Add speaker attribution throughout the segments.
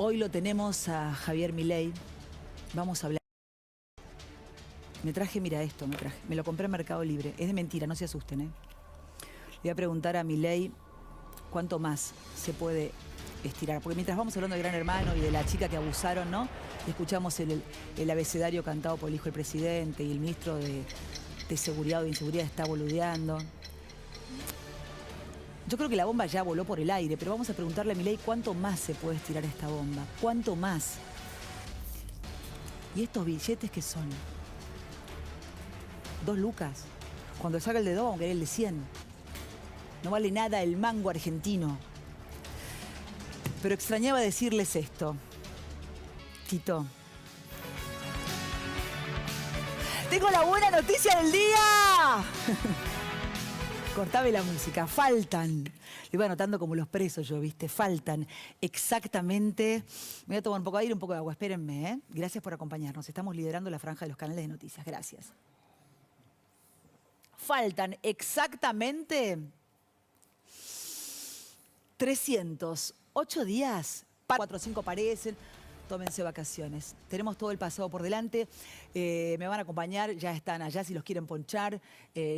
Speaker 1: Hoy lo tenemos a Javier Milei. Vamos a hablar. Me traje, mira esto, me lo compré en Mercado Libre. Es de mentira, no se asusten, ¿eh? Le voy a preguntar a Milei cuánto más se puede estirar. Porque mientras vamos hablando de Gran Hermano y de la chica que abusaron, ¿no? Escuchamos el abecedario cantado por el hijo del presidente y el ministro de Seguridad o de Inseguridad está boludeando. Yo creo que la bomba ya voló por el aire, pero vamos a preguntarle a Milei cuánto más se puede estirar esta bomba. ¿Cuánto más? ¿Y estos billetes qué son? 2 lucas. Cuando salga el de 2, vamos a querer el de 100. No vale nada el mango argentino. Pero extrañaba decirles esto. Tito. ¡Tengo la buena noticia del día! Cortame la música. Faltan. Lo iba anotando como los presos yo, ¿viste? Faltan exactamente... Me voy a tomar un poco de aire, un poco de agua. Espérenme, ¿eh? Gracias por acompañarnos. Estamos liderando la franja de los canales de noticias. Gracias. Faltan exactamente 308 días. 4 o 5 parecen. Tómense vacaciones. Tenemos todo el pasado por delante. Me van a acompañar, ya están allá si los quieren ponchar.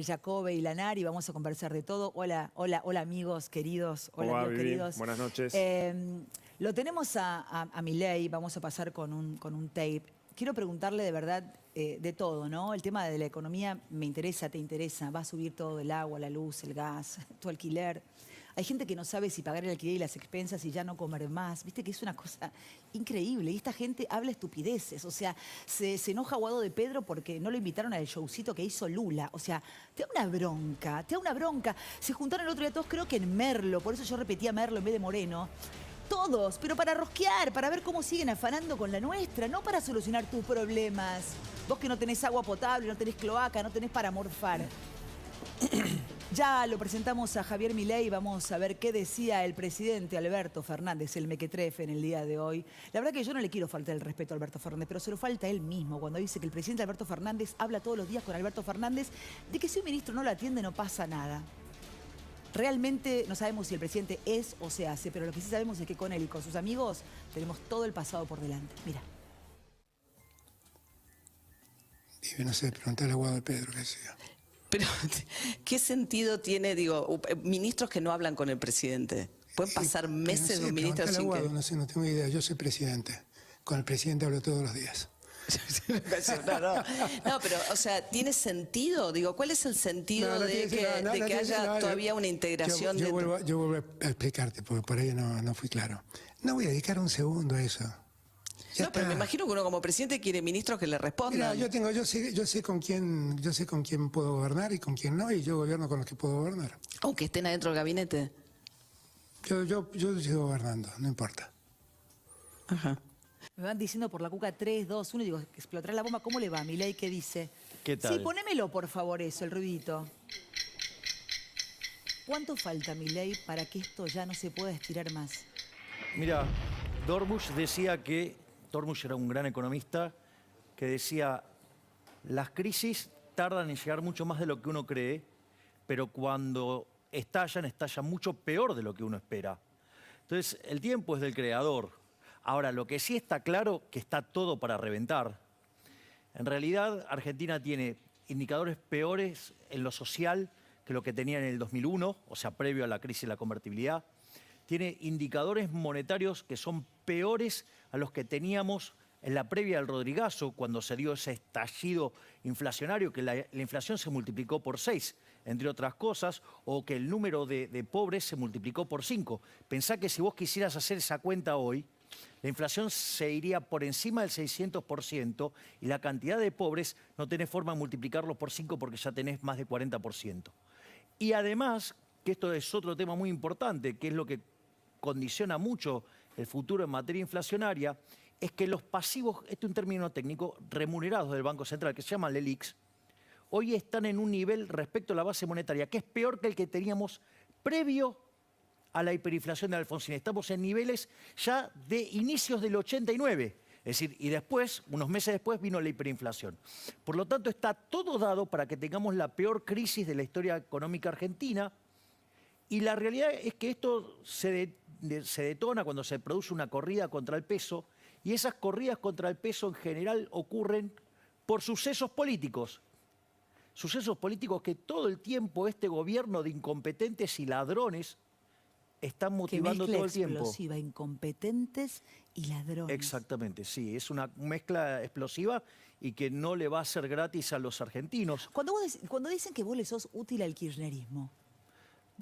Speaker 1: Jacobe y Lanari, vamos a conversar de todo. Hola amigos queridos. Hola amigos queridos.
Speaker 2: Buenas noches.
Speaker 1: Lo tenemos a Milei, vamos a pasar con un tape. Quiero preguntarle de verdad de todo, ¿no? El tema de la economía me interesa, te interesa. Va a subir todo el agua, la luz, el gas, tu alquiler. Hay gente que no sabe si pagar el alquiler y las expensas y ya no comer más. Viste que es una cosa increíble. Y esta gente habla estupideces. O sea, se enoja Guado de Pedro porque no lo invitaron al showcito que hizo Lula. O sea, te da una bronca, te da una bronca. Se juntaron el otro día todos, creo que en Merlo. Por eso yo repetía Merlo en vez de Moreno. Todos, pero para rosquear, para ver cómo siguen afanando con la nuestra, no para solucionar tus problemas. Vos que no tenés agua potable, no tenés cloaca, no tenés para morfar. Ya lo presentamos a Javier Milei, vamos a ver qué decía el presidente Alberto Fernández, el mequetrefe, en el día de hoy. La verdad que yo no le quiero faltar el respeto a Alberto Fernández, pero se lo falta a él mismo cuando dice que el presidente Alberto Fernández habla todos los días con Alberto Fernández de que si un ministro no lo atiende no pasa nada. Realmente no sabemos si el presidente es o se hace, pero lo que sí sabemos es que con él y con sus amigos tenemos todo el pasado por delante. Mira.
Speaker 3: Y no sé, preguntarle a Guado de Pedro qué decía.
Speaker 4: Pero, ¿qué sentido tiene, digo, ministros que no hablan con el presidente? ¿Pueden pasar meses de un ministro sin
Speaker 3: Guado,
Speaker 4: que...?
Speaker 3: No sé, no tengo idea. Yo soy presidente. Con el presidente hablo todos los días.
Speaker 4: No, pero, o sea, ¿tiene sentido? Digo, ¿cuál es el sentido de que haya todavía una integración?
Speaker 3: Yo vuelvo a explicarte, porque por ahí no fui claro. No voy a dedicar un segundo a eso.
Speaker 4: No, pero me imagino que uno como presidente quiere ministros que le respondan.
Speaker 3: Mira, yo sé con quién puedo gobernar y con quién no, y yo gobierno con los que puedo gobernar.
Speaker 4: Aunque estén adentro del gabinete.
Speaker 3: Yo sigo gobernando, no importa.
Speaker 4: Ajá.
Speaker 1: Me van diciendo por la cuca 3, 2, 1 y digo, explotará la bomba. ¿Cómo le va, Milei? ¿Qué dice?
Speaker 2: ¿Qué tal?
Speaker 1: Sí, ponémelo, por favor, eso, el ruidito. ¿Cuánto falta, Milei, para que esto ya no se pueda estirar más?
Speaker 2: Mira, Dorbush decía que... Dorbush era un gran economista que decía, las crisis tardan en llegar mucho más de lo que uno cree, pero cuando estallan mucho peor de lo que uno espera. Entonces, el tiempo es del creador. Ahora, lo que sí está claro, que está todo para reventar. En realidad, Argentina tiene indicadores peores en lo social que lo que tenía en el 2001, o sea, previo a la crisis de la convertibilidad. Tiene indicadores monetarios que son peores a los que teníamos en la previa del Rodrigazo, cuando se dio ese estallido inflacionario, que la inflación se multiplicó por 6, entre otras cosas, o que el número de pobres se multiplicó por 5. Pensá que si vos quisieras hacer esa cuenta hoy, la inflación se iría por encima del 600% y la cantidad de pobres no tenés forma de multiplicarlo por 5 porque ya tenés más de 40%. Y además, que esto es otro tema muy importante, que es lo que condiciona mucho el futuro en materia inflacionaria, es que los pasivos, este es un término técnico, remunerados del Banco Central, que se llaman LELIQs, hoy están en un nivel respecto a la base monetaria que es peor que el que teníamos previo a la hiperinflación de Alfonsín. Estamos en niveles ya de inicios del 89. Es decir, y después, unos meses después, vino la hiperinflación. Por lo tanto, está todo dado para que tengamos la peor crisis de la historia económica argentina. Y la realidad es que esto se se detona cuando se produce una corrida contra el peso, y esas corridas contra el peso en general ocurren por sucesos políticos. Sucesos políticos que todo el tiempo este gobierno de incompetentes y ladrones están motivando todo el tiempo.
Speaker 1: Explosiva, incompetentes y ladrones.
Speaker 2: Exactamente, sí, es una mezcla explosiva y que no le va a ser gratis a los argentinos.
Speaker 1: Cuando dicen que vos le sos útil al kirchnerismo,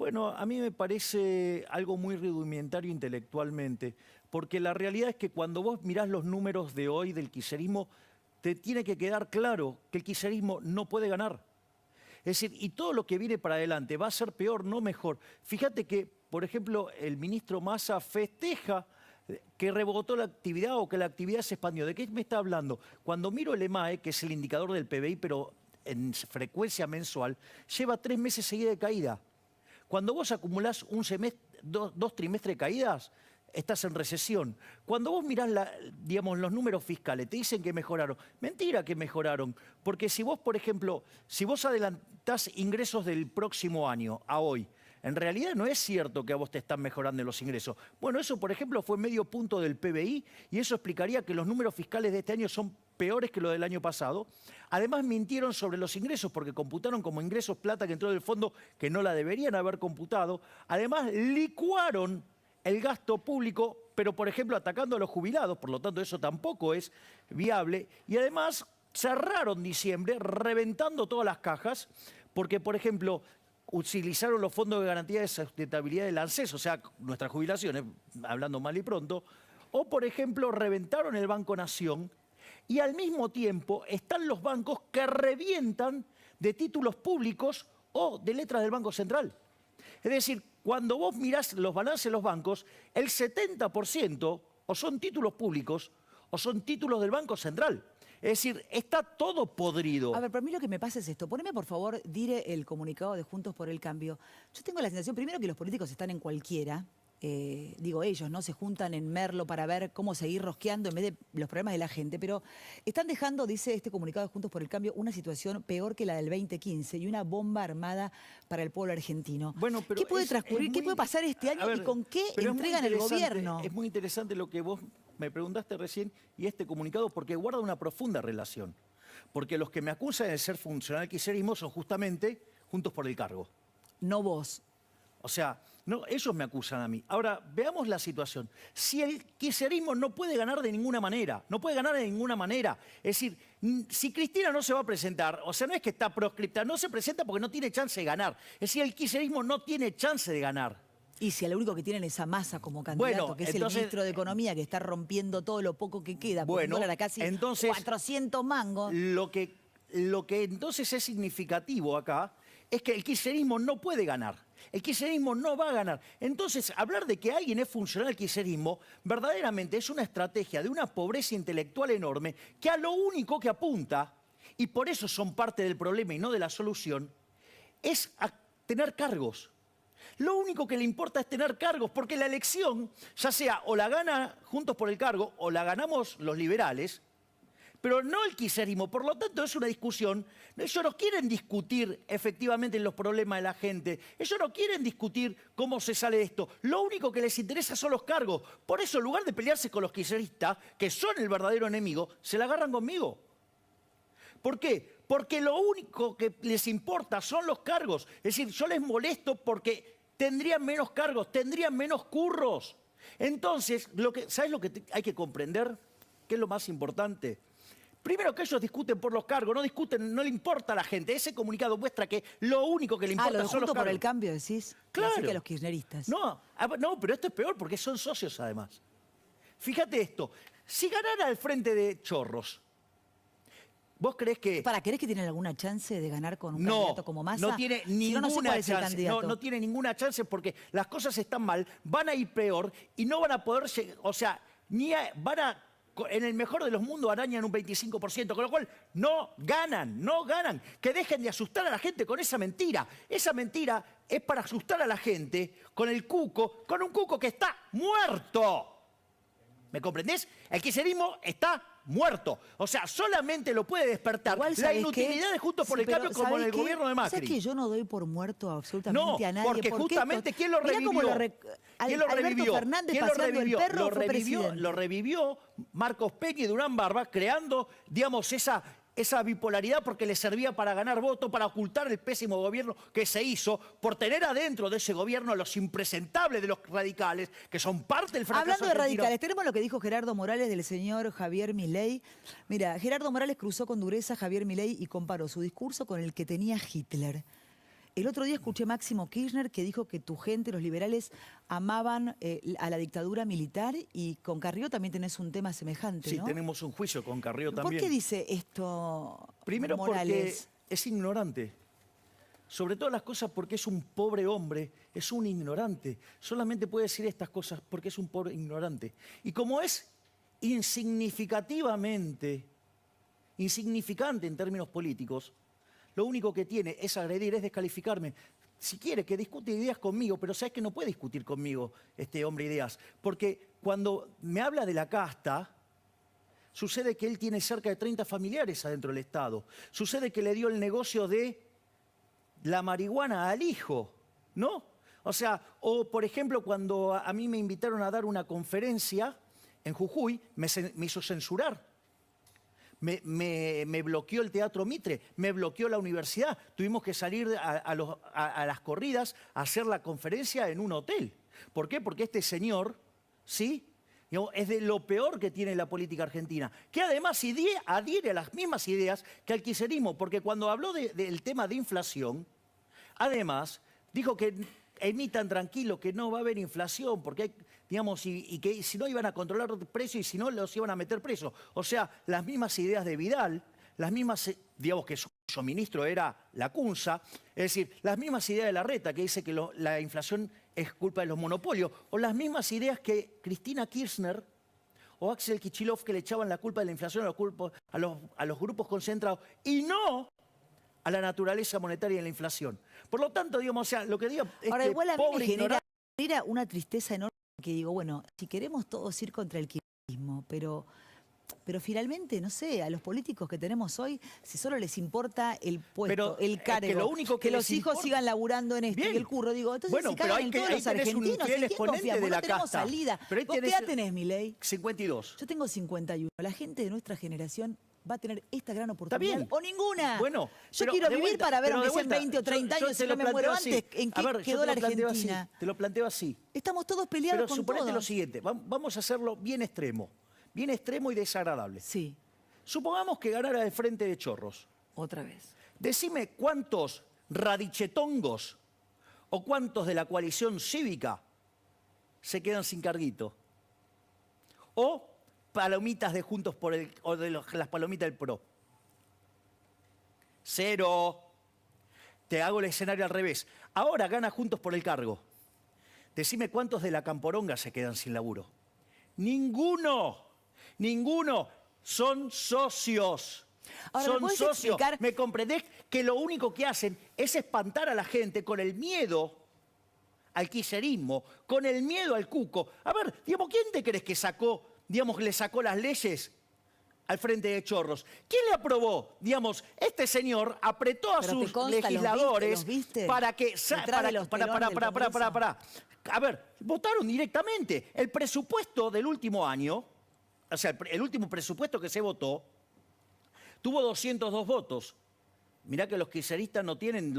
Speaker 2: Bueno, a mí me parece algo muy rudimentario intelectualmente, porque la realidad es que cuando vos mirás los números de hoy del kirchnerismo, te tiene que quedar claro que el kirchnerismo no puede ganar. Es decir, y todo lo que viene para adelante va a ser peor, no mejor. Fíjate que, por ejemplo, el ministro Massa festeja que rebotó la actividad o que la actividad se expandió. ¿De qué me está hablando? Cuando miro el EMAE, que es el indicador del PBI, pero en frecuencia mensual, lleva 3 meses seguidos de caída. Cuando vos acumulás un semestre, dos trimestres de caídas, estás en recesión. Cuando vos mirás digamos, los números fiscales, te dicen que mejoraron. Mentira que mejoraron, porque si vos, por ejemplo, si vos adelantás ingresos del próximo año a hoy, en realidad no es cierto que a vos te están mejorando los ingresos. Bueno, eso, por ejemplo, fue medio punto del PBI y eso explicaría que los números fiscales de este año son peores que los del año pasado. Además, mintieron sobre los ingresos porque computaron como ingresos plata que entró del fondo que no la deberían haber computado. Además, licuaron el gasto público, pero, por ejemplo, atacando a los jubilados, por lo tanto, eso tampoco es viable. Y además, cerraron diciembre reventando todas las cajas porque, por ejemplo, utilizaron los fondos de garantía de sustentabilidad del ANSES, o sea, nuestras jubilaciones, hablando mal y pronto, o, por ejemplo, reventaron el Banco Nación y al mismo tiempo están los bancos que revientan de títulos públicos o de letras del Banco Central. Es decir, cuando vos mirás los balances de los bancos, el 70% o son títulos públicos o son títulos del Banco Central. Es decir, está todo podrido.
Speaker 1: a ver, para mí lo que me pasa es esto. Poneme, por favor, Dire, el comunicado de Juntos por el Cambio. Yo tengo la sensación, primero, que los políticos están en cualquiera. Digo, ellos, ¿no? Se juntan en Merlo para ver cómo seguir rosqueando en vez de los problemas de la gente. Pero están dejando, dice este comunicado de Juntos por el Cambio, una situación peor que la del 2015 y una bomba armada para el pueblo argentino.
Speaker 2: Bueno, pero
Speaker 1: ¿qué puede transcurrir? ¿Qué puede pasar este año y con qué entregan el gobierno?
Speaker 2: Es muy interesante lo que vos me preguntaste recién y este comunicado porque guarda una profunda relación. Porque los que me acusan de ser funcional kirchnerismo son justamente Juntos por el Cargo.
Speaker 1: No vos.
Speaker 2: O sea, no, ellos me acusan a mí. Ahora, veamos la situación. Si el kirchnerismo no puede ganar de ninguna manera, no puede ganar de ninguna manera. Es decir, si Cristina no se va a presentar, o sea, no es que está proscripta, no se presenta porque no tiene chance de ganar. Es decir, el kirchnerismo no tiene chance de ganar.
Speaker 1: Y si a lo único que tienen es a Massa como candidato,
Speaker 2: Bueno,
Speaker 1: que es
Speaker 2: entonces,
Speaker 1: el ministro de Economía, que está rompiendo todo lo poco que queda, por un dólar a casi
Speaker 2: entonces,
Speaker 1: 400 mangos.
Speaker 2: Lo que entonces es significativo acá es que el kirchnerismo no puede ganar. El kirchnerismo no va a ganar. Entonces, hablar de que alguien es funcional al kirchnerismo verdaderamente es una estrategia de una pobreza intelectual enorme que a lo único que apunta, y por eso son parte del problema y no de la solución, es a tener cargos. Lo único que le importa es tener cargos, porque la elección, ya sea o la gana Juntos por el Cargo o la ganamos los liberales, pero no el kirchnerismo. Por lo tanto, es una discusión. Ellos no quieren discutir efectivamente los problemas de la gente. Ellos no quieren discutir cómo se sale de esto. Lo único que les interesa son los cargos. Por eso, en lugar de pelearse con los kirchneristas, que son el verdadero enemigo, se la agarran conmigo. ¿Por qué? Porque lo único que les importa son los cargos. Es decir, yo les molesto porque tendrían menos cargos, tendrían menos curros. Entonces, ¿sabes lo que hay que comprender? ¿Qué es lo más importante? Primero que ellos discuten por los cargos, no discuten, no le importa a la gente. Ese comunicado muestra que lo único que le importa
Speaker 1: lo de
Speaker 2: son los
Speaker 1: Juntos
Speaker 2: cargos.
Speaker 1: por el Cambio, decís.
Speaker 2: Claro.
Speaker 1: Así que a los kirchneristas.
Speaker 2: No, pero esto es peor porque son socios además. Fíjate esto, si ganara al frente de Chorros, ¿vos creés que...?
Speaker 1: ¿Querés que tienen alguna chance de ganar con un candidato como Massa?
Speaker 2: No tiene
Speaker 1: Si
Speaker 2: ninguna
Speaker 1: no sé cuál es el
Speaker 2: chance.
Speaker 1: candidato.
Speaker 2: No tiene ninguna chance porque las cosas están mal, van a ir peor y no van a poder... O sea, en el mejor de los mundos arañan un 25%, con lo cual no ganan. Que dejen de asustar a la gente con esa mentira. Esa mentira es para asustar a la gente con un cuco que está muerto. ¿Me comprendés? El kirchnerismo está muerto. O sea, solamente lo puede despertar
Speaker 1: Igual,
Speaker 2: la
Speaker 1: ¿sabés
Speaker 2: inutilidad
Speaker 1: qué?
Speaker 2: de Juntos por
Speaker 1: Sí,
Speaker 2: el Cambio
Speaker 1: pero
Speaker 2: como en
Speaker 1: ¿sabés
Speaker 2: el
Speaker 1: qué?
Speaker 2: gobierno de Macri.
Speaker 1: ¿Sabés que yo no doy por muerto absolutamente
Speaker 2: No,
Speaker 1: a nadie?
Speaker 2: porque justamente ¿quién lo
Speaker 1: Mirá cómo
Speaker 2: revivió? ¿Quién lo
Speaker 1: Alberto
Speaker 2: revivió?
Speaker 1: Fernández
Speaker 2: ¿Quién lo
Speaker 1: paseando el
Speaker 2: revivió?
Speaker 1: perro fue presidente.
Speaker 2: Lo revivió Marcos Peña y Durán Barba, creando, digamos, esa bipolaridad porque le servía para ganar votos, para ocultar el pésimo gobierno que se hizo, por tener adentro de ese gobierno a los impresentables de los radicales, que son parte del fracaso
Speaker 1: Hablando de
Speaker 2: argentino.
Speaker 1: radicales, tenemos lo que dijo Gerardo Morales del señor Javier Milei. Mira, Gerardo Morales cruzó con dureza a Javier Milei y comparó su discurso con el que tenía Hitler. El otro día escuché a Máximo Kirchner que dijo que tu gente, los liberales, amaban a la dictadura militar, y con Carrió también tenés un tema semejante,
Speaker 2: Sí,
Speaker 1: ¿no?
Speaker 2: tenemos un juicio con Carrió
Speaker 1: ¿Por
Speaker 2: también.
Speaker 1: qué dice esto
Speaker 2: Primero
Speaker 1: Morales?
Speaker 2: porque es ignorante. Sobre todas las cosas porque es un pobre hombre, es un ignorante. Solamente puede decir estas cosas porque es un pobre ignorante. Y como es insignificante en términos políticos, lo único que tiene es agredir, es descalificarme. Si quiere que discute ideas conmigo, pero sabes que no puede discutir conmigo este hombre ideas. Porque cuando me habla de la casta, sucede que él tiene cerca de 30 familiares adentro del Estado. Sucede que le dio el negocio de la marihuana al hijo, ¿no? O sea, o por ejemplo, cuando a mí me invitaron a dar una conferencia en Jujuy, me hizo censurar. Me bloqueó el Teatro Mitre, me bloqueó la universidad. Tuvimos que salir a las corridas a hacer la conferencia en un hotel. ¿Por qué? Porque este señor, ¿sí?, es de lo peor que tiene la política argentina, que además adhiere a las mismas ideas que el kirchnerismo, porque cuando habló del tema de inflación, además dijo que emitan tranquilo, que no va a haber inflación, porque hay, digamos, y que si no iban a controlar los precios y si no los iban a meter presos. O sea, las mismas ideas de Vidal, las mismas, digamos, que su ministro era Lacunza, es decir, las mismas ideas de Larreta, que dice que la inflación es culpa de los monopolios, o las mismas ideas que Cristina Kirchner o Axel Kicillof, que le echaban la culpa de la inflación a los grupos concentrados y no a la naturaleza monetaria de la inflación. Por lo tanto, digamos, o sea, lo que digo es
Speaker 1: Ahora,
Speaker 2: que
Speaker 1: igual a mí
Speaker 2: pobre
Speaker 1: me
Speaker 2: ignorante.
Speaker 1: genera una tristeza enorme, que digo, bueno, si queremos todos ir contra el kirchnerismo, pero finalmente, no sé, a los políticos que tenemos hoy, si solo les importa el puesto,
Speaker 2: Pero,
Speaker 1: el cargo,
Speaker 2: que lo único que
Speaker 1: los
Speaker 2: les
Speaker 1: hijos
Speaker 2: importa-
Speaker 1: sigan laburando en esto
Speaker 2: Bien.
Speaker 1: y el curro, digo, entonces
Speaker 2: Bueno,
Speaker 1: si
Speaker 2: pero
Speaker 1: cagan en todos
Speaker 2: ahí
Speaker 1: los
Speaker 2: tenés un
Speaker 1: argentinos,
Speaker 2: infiel
Speaker 1: ¿en quién
Speaker 2: exponente
Speaker 1: confiamos?
Speaker 2: de la
Speaker 1: No tenemos
Speaker 2: casta.
Speaker 1: salida.
Speaker 2: Pero ahí
Speaker 1: ¿Vos qué
Speaker 2: tenés-
Speaker 1: edad tenés, Milei?
Speaker 2: 52.
Speaker 1: Yo tengo 51. La gente de nuestra generación va a tener esta gran oportunidad
Speaker 2: bien.
Speaker 1: o ninguna.
Speaker 2: Bueno,
Speaker 1: yo
Speaker 2: pero
Speaker 1: quiero
Speaker 2: de
Speaker 1: vivir
Speaker 2: vuelta,
Speaker 1: para ver,
Speaker 2: pero de
Speaker 1: aunque sean
Speaker 2: vuelta,
Speaker 1: 20 o 30
Speaker 2: yo
Speaker 1: años,
Speaker 2: te
Speaker 1: si
Speaker 2: lo
Speaker 1: no me muero
Speaker 2: planteo así.
Speaker 1: antes, ¿en
Speaker 2: A
Speaker 1: qué
Speaker 2: ver, yo
Speaker 1: quedó
Speaker 2: te
Speaker 1: la
Speaker 2: lo planteo así,
Speaker 1: Argentina?
Speaker 2: te lo planteo así.
Speaker 1: Estamos todos peleados
Speaker 2: Pero
Speaker 1: con
Speaker 2: suponete
Speaker 1: todos.
Speaker 2: lo siguiente, vamos a hacerlo bien extremo y desagradable.
Speaker 1: Sí,
Speaker 2: Supongamos que ganara el Frente de Chorros.
Speaker 1: otra vez.
Speaker 2: Decime cuántos radichetongos o cuántos de la coalición cívica se quedan sin carguito. O palomitas de Juntos por el, o de las palomitas del PRO. Cero. Te hago el escenario al revés. Ahora gana Juntos por el cargo. Decime cuántos de la Camporonga se quedan sin laburo. Ninguno. Ninguno. Son socios.
Speaker 1: Ahora, ¿me
Speaker 2: Son
Speaker 1: podés
Speaker 2: socios.
Speaker 1: explicar?
Speaker 2: ¿Me comprendés que lo único que hacen es espantar a la gente con el miedo al kirchnerismo, con el miedo al cuco? A ver, digamos, ¿quién te crees que le sacó las leyes al Frente de Chorros? ¿Quién le aprobó? Digamos, este señor apretó a
Speaker 1: Pero
Speaker 2: sus
Speaker 1: te consta,
Speaker 2: legisladores
Speaker 1: ¿los viste?
Speaker 2: para que...
Speaker 1: Detrás de los telones del Congreso.
Speaker 2: A ver, votaron directamente. El presupuesto del último año, o sea, el último presupuesto que se votó, tuvo 202 votos. Mirá que los kirchneristas no tienen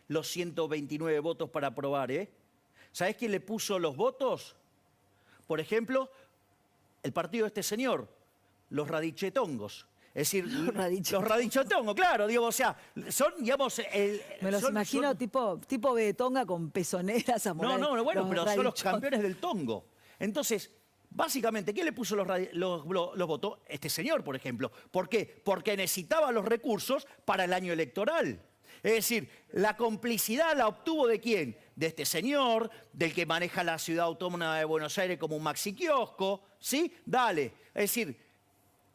Speaker 2: los 129 votos para aprobar, ¿eh? ¿Sabés quién le puso los votos? Por ejemplo, el partido de este señor, los radichetongos. Es decir, los radichetongos, claro, digo, o sea, son, digamos...
Speaker 1: Me los imagino tipo Betonga con pezoneras a
Speaker 2: No, bueno, pero son los campeones del tongo. Entonces, básicamente, ¿quién le puso los votos? Este señor, por ejemplo. ¿Por qué? Porque necesitaba los recursos para el año electoral. Es decir, la complicidad la obtuvo ¿de quién? De este señor, del que maneja la ciudad autónoma de Buenos Aires como un maxi kiosco, ¿sí? Dale. Es decir,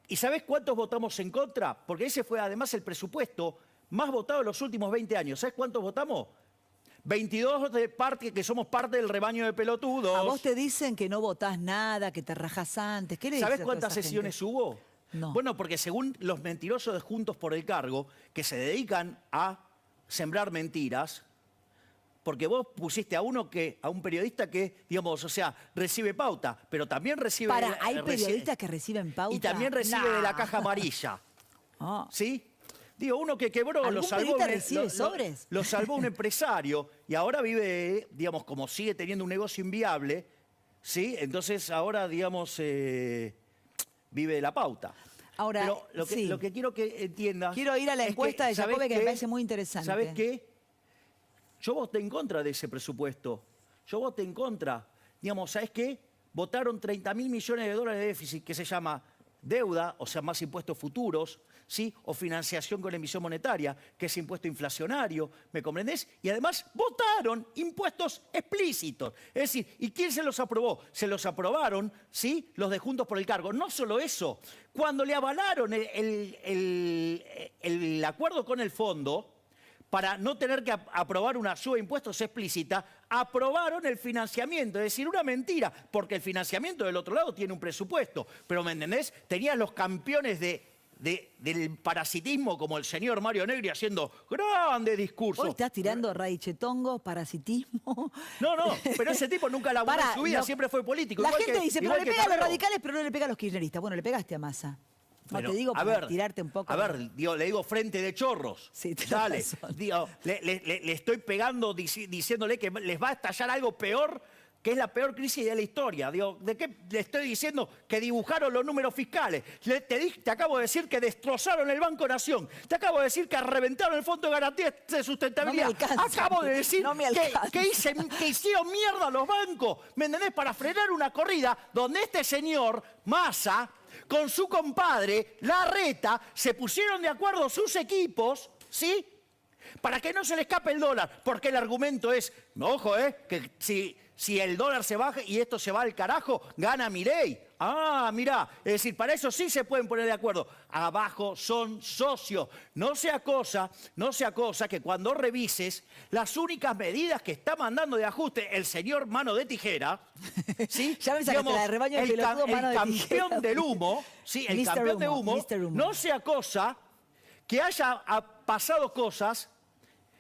Speaker 2: ¿y sabés cuántos votamos en contra? Porque ese fue además el presupuesto más votado en los últimos 20 años. ¿Sabés cuántos votamos? 22 de parte que somos parte del rebaño de pelotudos.
Speaker 1: A vos te dicen que no votás nada, que te rajás antes. ¿Qué le dices
Speaker 2: ¿Sabés
Speaker 1: a toda
Speaker 2: cuántas
Speaker 1: esa
Speaker 2: sesiones
Speaker 1: gente?
Speaker 2: hubo?
Speaker 1: No.
Speaker 2: Bueno, porque según los mentirosos de Juntos por el Cargo, que se dedican a sembrar mentiras, porque vos pusiste a un periodista que, digamos, o sea, recibe pauta, pero también recibe...
Speaker 1: ¿Hay periodistas que reciben pauta?
Speaker 2: Y también recibe de la caja amarilla.
Speaker 1: Ah.
Speaker 2: ¿Sí? Digo, uno que quebró,
Speaker 1: ¿Algún
Speaker 2: lo salvó,
Speaker 1: periodista recibe sobres?
Speaker 2: lo salvó un empresario y ahora vive, digamos, como sigue teniendo un negocio inviable, ¿sí? Entonces ahora, digamos, vive de la pauta.
Speaker 1: Ahora,
Speaker 2: Pero lo que quiero que entiendas...
Speaker 1: Quiero ir a la
Speaker 2: es
Speaker 1: encuesta de
Speaker 2: ¿sabés
Speaker 1: Jacobe, que me
Speaker 2: qué?
Speaker 1: parece muy interesante.
Speaker 2: ¿Sabés qué? Yo voté en contra de ese presupuesto. Yo voté en contra. Digamos, ¿sabés qué? Votaron 30.000 millones de dólares de déficit, que se llama deuda, o sea, más impuestos futuros, ¿sí? O financiación con emisión monetaria, que es impuesto inflacionario, ¿me comprendés? Y además votaron impuestos explícitos. Es decir, ¿y quién se los aprobó? Se los aprobaron, ¿sí? Los de Juntos por el Cargo. No solo eso, cuando le avalaron el acuerdo con el fondo, para no tener que aprobar una suba de impuestos explícita, aprobaron el financiamiento. Es decir, una mentira, porque el financiamiento del otro lado tiene un presupuesto. Pero, ¿me entendés? Tenías los campeones del parasitismo como el señor Mario Negri haciendo grandes discursos.
Speaker 1: Hoy estás tirando raichetongo, parasitismo.
Speaker 2: No, pero ese tipo nunca laburó en su vida,
Speaker 1: no,
Speaker 2: siempre fue político.
Speaker 1: La
Speaker 2: igual
Speaker 1: gente
Speaker 2: que-
Speaker 1: dice, pero
Speaker 2: igual
Speaker 1: le
Speaker 2: que
Speaker 1: pega a los
Speaker 2: Carrero.
Speaker 1: radicales, pero no le pega a los kirchneristas. Bueno, le pegaste a Massa. No
Speaker 2: Bueno,
Speaker 1: te digo
Speaker 2: a
Speaker 1: para
Speaker 2: ver,
Speaker 1: tirarte un poco.
Speaker 2: A ver, le digo frente de chorros.
Speaker 1: Sí, tenés
Speaker 2: Dale.
Speaker 1: razón.
Speaker 2: Digo, le estoy pegando diciéndole que les va a estallar algo peor, que es la peor crisis de la historia. Digo, ¿de qué le estoy diciendo? Que dibujaron los números fiscales. Te acabo de decir que destrozaron el Banco Nación. Te acabo de decir que reventaron el Fondo de Garantía de Sustentabilidad.
Speaker 1: No me alcanza.
Speaker 2: Acabo de decir
Speaker 1: No me alcanza.
Speaker 2: que hicieron mierda a los bancos. ¿Me entendés? Para frenar una corrida donde este señor, Massa, con su compadre, Larreta, se pusieron de acuerdo sus equipos, ¿sí? Para que no se le escape el dólar. Porque el argumento es, ojo, que si el dólar se baja y esto se va al carajo, gana Milei. Ah, mirá, es decir, para eso sí se pueden poner de acuerdo. Abajo son socios. No sea cosa que cuando revises las únicas medidas que está mandando de ajuste el señor Mano de Tijera, ¿sí?
Speaker 1: Ya me sacaste la de rebaño de pelotudo, Mano de
Speaker 2: campeón
Speaker 1: Tijera.
Speaker 2: del humo, ¿sí? El
Speaker 1: Mr.
Speaker 2: campeón de
Speaker 1: Humo,
Speaker 2: humo,
Speaker 1: Mr. Humo.
Speaker 2: no sea cosa que haya pasado cosas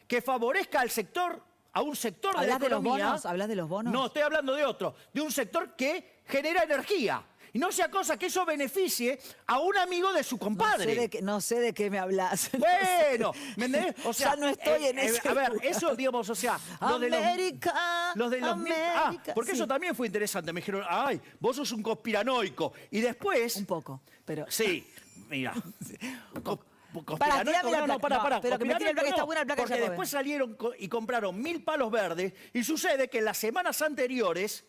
Speaker 2: que favorezca al sector, a un sector de la
Speaker 1: ¿Hablas de los
Speaker 2: economía.
Speaker 1: bonos? ¿Hablas de los bonos?
Speaker 2: No, estoy hablando de otro, de un sector que genera energía. Y no sea cosa que eso beneficie a un amigo de su compadre.
Speaker 1: No sé de qué me hablas.
Speaker 2: Bueno, ¿me entendés? O sea,
Speaker 1: ya no estoy en ese
Speaker 2: a ver,
Speaker 1: lugar.
Speaker 2: eso, digamos, o sea, lo de
Speaker 1: América,
Speaker 2: los de los
Speaker 1: América,
Speaker 2: porque
Speaker 1: sí.
Speaker 2: eso también fue interesante. Me dijeron, ay, vos sos un conspiranoico. Y después...
Speaker 1: Un poco, pero...
Speaker 2: Sí, mira.
Speaker 1: Pará, tirame la placa.
Speaker 2: Pará.
Speaker 1: No, pero que me tire el placa, está buena la placa de
Speaker 2: Porque
Speaker 1: Jacobe.
Speaker 2: después salieron y compraron 1000 palos verdes y sucede que en las semanas anteriores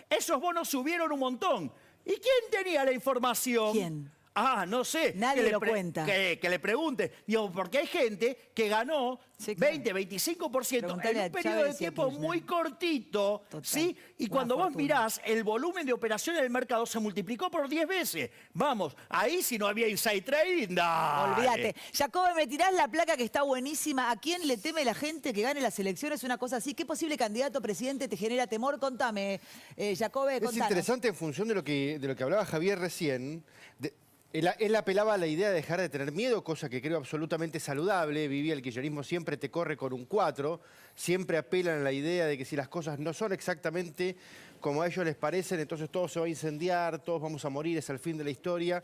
Speaker 2: esos bonos subieron un montón. ¿Y quién tenía la información?
Speaker 1: ¿Quién?
Speaker 2: Ah, no sé.
Speaker 1: Nadie
Speaker 2: que le
Speaker 1: lo cuenta.
Speaker 2: Que le pregunte. Digo, porque hay gente que ganó
Speaker 1: Sí, claro.
Speaker 2: 20, 25%
Speaker 1: Preguntale
Speaker 2: en
Speaker 1: a
Speaker 2: un periodo de
Speaker 1: Chávez y a
Speaker 2: tiempo
Speaker 1: Kirchner.
Speaker 2: muy cortito,
Speaker 1: Total.
Speaker 2: ¿sí? Y
Speaker 1: Una
Speaker 2: cuando vos
Speaker 1: fortuna.
Speaker 2: mirás, el volumen de operaciones del mercado se multiplicó por 10 veces. Vamos, ahí si no había inside trading, dale.
Speaker 1: Olvídate. Jacobe, me tirás la placa que está buenísima. ¿A quién le teme la gente que gane las elecciones? Una cosa así. ¿Qué posible candidato a presidente te genera temor? Contame, Jacobe,
Speaker 5: Es
Speaker 1: contanos.
Speaker 5: interesante en función de lo que hablaba Javier recién. Él apelaba a la idea de dejar de tener miedo, cosa que creo absolutamente saludable. Vivía el kirchnerismo siempre te corre con un 4. Siempre apelan a la idea de que si las cosas no son exactamente como a ellos les parecen, entonces todo se va a incendiar, todos vamos a morir, es el fin de la historia.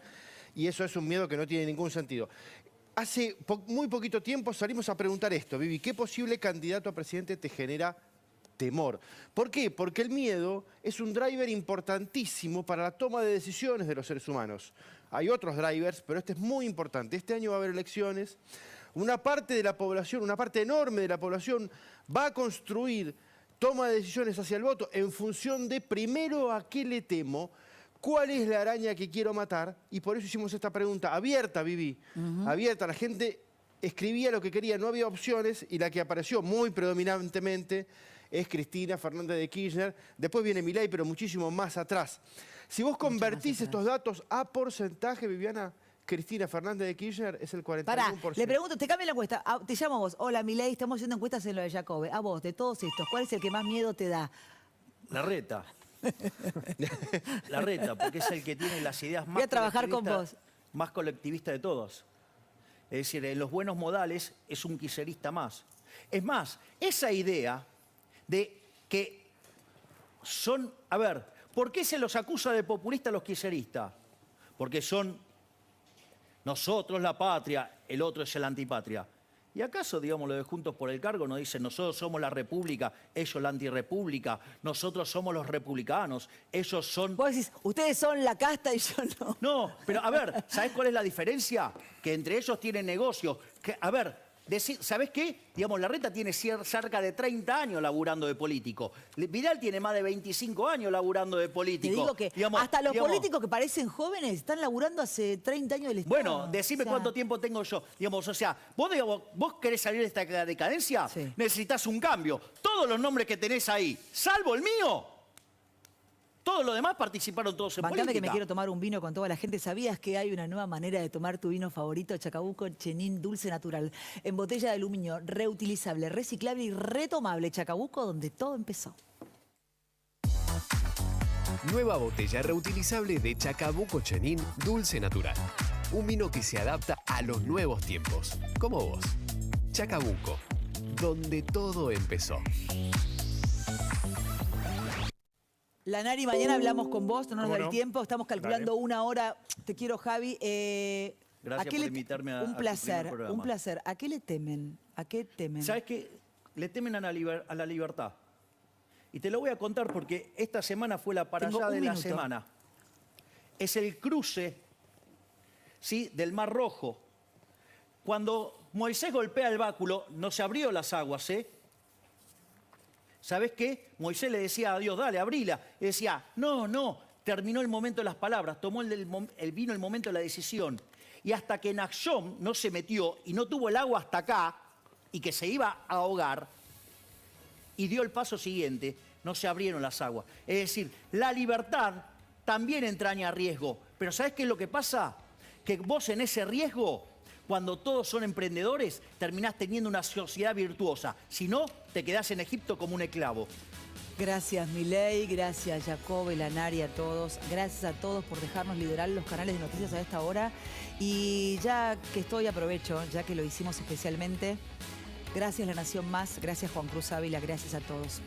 Speaker 5: Y eso es un miedo que no tiene ningún sentido. Hace muy poquito tiempo salimos a preguntar esto, Vivi, ¿qué posible candidato a presidente te genera temor? ¿Por qué? Porque el miedo es un driver importantísimo para la toma de decisiones de los seres humanos. Hay otros drivers, pero este es muy importante. Este año va a haber elecciones. Una parte de la población, una parte enorme de la población va a construir toma de decisiones hacia el voto en función de, primero, a qué le temo, cuál es la araña que quiero matar, y por eso hicimos esta pregunta abierta, Vivi, abierta. La gente escribía lo que quería, no había opciones, y la que apareció muy predominantemente es Cristina Fernández de Kirchner. Después viene Milei, pero muchísimo más atrás. Si vos convertís estos datos a porcentaje, Viviana, Cristina Fernández de Kirchner es el 41%.
Speaker 1: Pará, le pregunto, te cambia la encuesta. Te llamo a vos. Hola, Milei, estamos haciendo encuestas en lo de Jacobe. A vos, de todos estos, ¿cuál es el que más miedo te da?
Speaker 2: Larreta. Larreta, porque es el que tiene las ideas más
Speaker 1: Voy a trabajar con
Speaker 2: colectivistas-
Speaker 1: vos.
Speaker 2: más colectivista de todos. Es decir, en los buenos modales es un kirchnerista más. Es más, esa idea de que son... A ver, ¿por qué se los acusa de populistas a los kirchneristas? Porque son nosotros la patria, el otro es el antipatria. ¿Y acaso, digamos, lo de Juntos por el Cargo nos dicen nosotros somos la república, ellos la antirrepública, nosotros somos los republicanos, ellos son...
Speaker 1: Vos decís, ustedes son la casta y yo no.
Speaker 2: No, pero a ver, ¿sabés cuál es la diferencia? Que entre ellos tienen negocios. Que, a ver, ¿sabés qué? Digamos, Larreta tiene cerca de 30 años laburando de político. Vidal tiene más de 25 años laburando de
Speaker 1: Te
Speaker 2: político.
Speaker 1: digo que
Speaker 2: Digamos,
Speaker 1: hasta los políticos que parecen jóvenes están laburando hace 30 años del Estado.
Speaker 2: Bueno, decime
Speaker 1: O sea,
Speaker 2: cuánto tiempo tengo yo. Digamos, o sea, vos querés salir de esta decadencia,
Speaker 1: Sí.
Speaker 2: necesitas un cambio. Todos los nombres que tenés ahí, salvo el mío, todos los demás participaron todos en
Speaker 1: Bancame
Speaker 2: política.
Speaker 1: que me quiero tomar un vino con toda la gente. ¿Sabías que hay una nueva manera de tomar tu vino favorito? Chacabuco Chenin Dulce Natural. En botella de aluminio, reutilizable, reciclable y retomable. Chacabuco, donde todo empezó.
Speaker 6: Nueva botella reutilizable de Chacabuco Chenin Dulce Natural. Un vino que se adapta a los nuevos tiempos, como vos. Chacabuco, donde todo empezó.
Speaker 1: La Nari, mañana hablamos con vos, no nos
Speaker 2: ¿Cómo
Speaker 1: da el
Speaker 2: no?
Speaker 1: tiempo. Estamos calculando
Speaker 2: Dale.
Speaker 1: una hora. Te quiero, Javi.
Speaker 2: Gracias por invitarme a
Speaker 1: Un
Speaker 2: tu
Speaker 1: placer,
Speaker 2: primer programa.
Speaker 1: un placer. ¿A qué le temen? ¿A qué temen?
Speaker 2: ¿Sabes qué? Le temen a la libertad. Y te lo voy a contar porque esta semana fue la para
Speaker 1: Tengo
Speaker 2: allá
Speaker 1: un
Speaker 2: de la
Speaker 1: minuto.
Speaker 2: semana. Es el cruce, ¿sí?, del Mar Rojo. Cuando Moisés golpea el báculo, no se abrió las aguas, ¿eh? ¿Sabes qué? Moisés le decía a Dios, dale, abrila. Y decía, no, no, terminó el momento de las palabras, vino el momento de la decisión. Y hasta que Nachshon no se metió y no tuvo el agua hasta acá, y que se iba a ahogar, y dio el paso siguiente, no se abrieron las aguas. Es decir, la libertad también entraña riesgo. Pero ¿sabes qué es lo que pasa? Que vos en ese riesgo, cuando todos son emprendedores, terminás teniendo una sociedad virtuosa. Si no, te quedás en Egipto como un esclavo.
Speaker 1: Gracias, Milei, gracias, Jacobe, la Nari, a todos. Gracias a todos por dejarnos liderar los canales de noticias a esta hora. Y ya que estoy, aprovecho, ya que lo hicimos especialmente. Gracias, La Nación Más. Gracias, Juan Cruz Ávila. Gracias a todos.